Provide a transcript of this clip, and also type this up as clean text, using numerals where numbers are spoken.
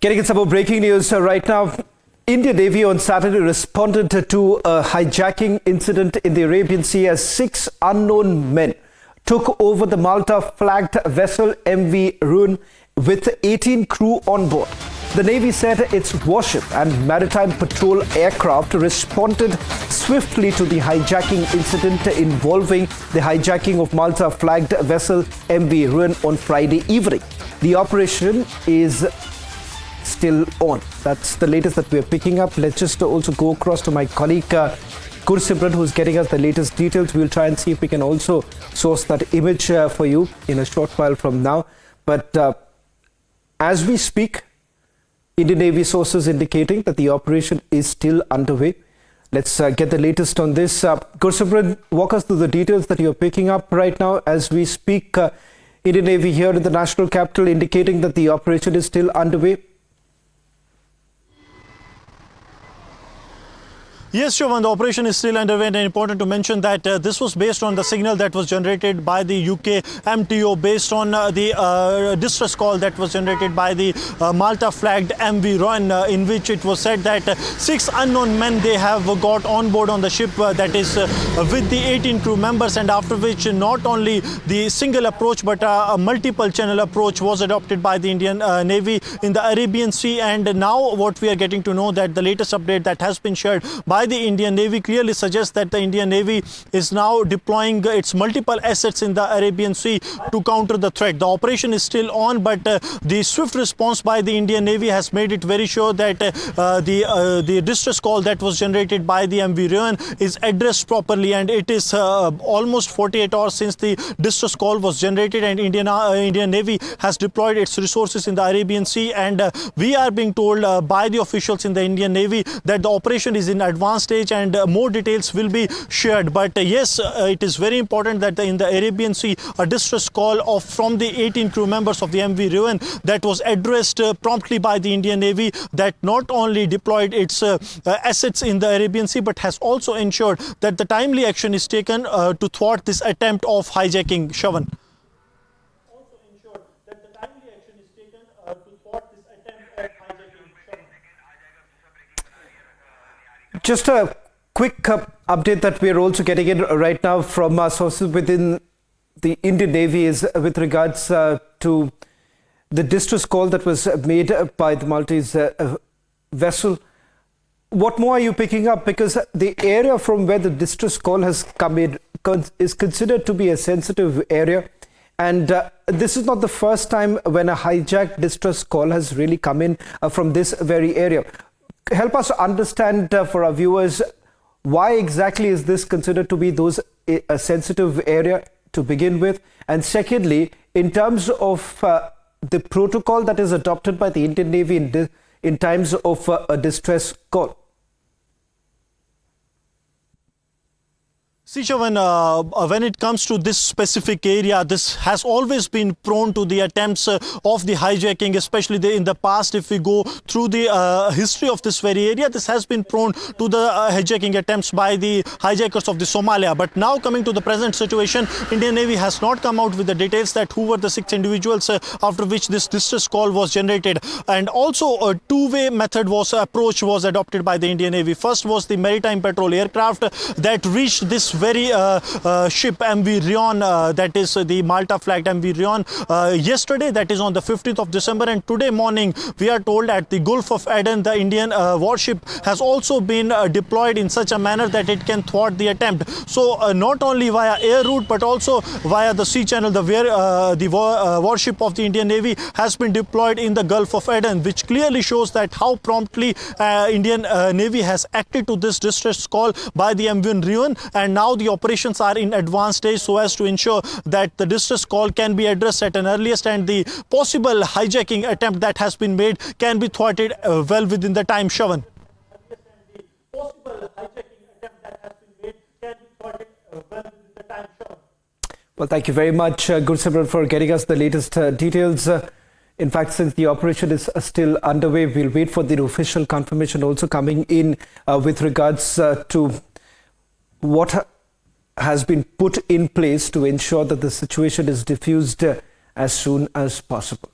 Getting some more breaking news right now. Indian Navy on Saturday responded to a hijacking incident in the Arabian Sea as 6 unknown men took over the Malta-flagged vessel MV Ruen with 18 crew on board. The Navy said its warship and maritime patrol aircraft responded swiftly to the hijacking incident involving the hijacking of Malta-flagged vessel MV Ruen on Friday evening. The operation is still on. That's the latest that we're picking up. Let's just also go across to my colleague Gursimran, who's getting us the latest details. We'll try and see if we can also source that image for you in a short while from now. But as we speak, Indian Navy sources indicating that the operation is still underway. Let's get the latest on this. Gursimran, walk us through the details that you're picking up right now as we speak. Indian Navy here in the national capital indicating that the operation is still underway. Yes, Shravan, the operation is still underway, and important to mention that this was based on the signal that was generated by the UK MTO based on the distress call that was generated by the Malta-flagged MV Ruen, in which it was said that 6 unknown men they have got on board on the ship that is with the 18 crew members, and after which not only the single approach but a multiple channel approach was adopted by the Indian Navy in the Arabian Sea. And now what we are getting to know that the latest update that has been shared by the Indian Navy clearly suggests that the Indian Navy is now deploying its multiple assets in the Arabian Sea to counter the threat. The operation is still on, but the swift response by the Indian Navy has made it very sure that the distress call that was generated by the MV Ruen is addressed properly, and it is almost 48 hours since the distress call was generated, and Indian Navy has deployed its resources in the Arabian Sea, and we are being told by the officials in the Indian Navy that the operation is in advanced stage and more details will be shared. But yes, it is very important that in the Arabian Sea a distress call from the 18 crew members of the MV Ruen that was addressed promptly by the Indian Navy, that not only deployed its assets in the Arabian Sea but has also ensured that the timely action is taken to thwart this attempt of hijacking. Shravan. Just a quick update that we are also getting in right now from our sources within the Indian Navy is with regards to the distress call that was made by the Maltese vessel. What more are you picking up? Because the area from where the distress call has come in is considered to be a sensitive area. And this is not the first time when a hijacked distress call has really come in from this very area. Help us understand for our viewers, why exactly is this considered to be a sensitive area to begin with? And secondly, in terms of the protocol that is adopted by the Indian Navy in times of a distress call. See, Shravan, when it comes to this specific area, this has always been prone to the attempts of the hijacking, especially in the past. If we go through the history of this very area, this has been prone to the hijacking attempts by the hijackers of the Somalia. But now coming to the present situation, Indian Navy has not come out with the details that who were the 6 individuals after which this distress call was generated. And also a two-way approach was adopted by the Indian Navy. First was the maritime patrol aircraft that reached this very ship MV Ruen, that is the Malta-flagged MV Ruen yesterday, that is on the 15th of December, and today morning we are told at the Gulf of Aden the Indian warship has also been deployed in such a manner that it can thwart the attempt. So not only via air route but also via the sea channel, the warship of the Indian Navy has been deployed in the Gulf of Aden, which clearly shows that how promptly Indian Navy has acted to this distress call by the MV Ruen, and now the operations are in advanced stage so as to ensure that the distress call can be addressed at an earliest, and the possible hijacking attempt that has been made can be thwarted well within the time. Shravan. Well, thank you very much, Gursimran, for getting us the latest details. In fact, since the operation is still underway, we'll wait for the official confirmation also coming in with regards to what has been put in place to ensure that the situation is diffused as soon as possible.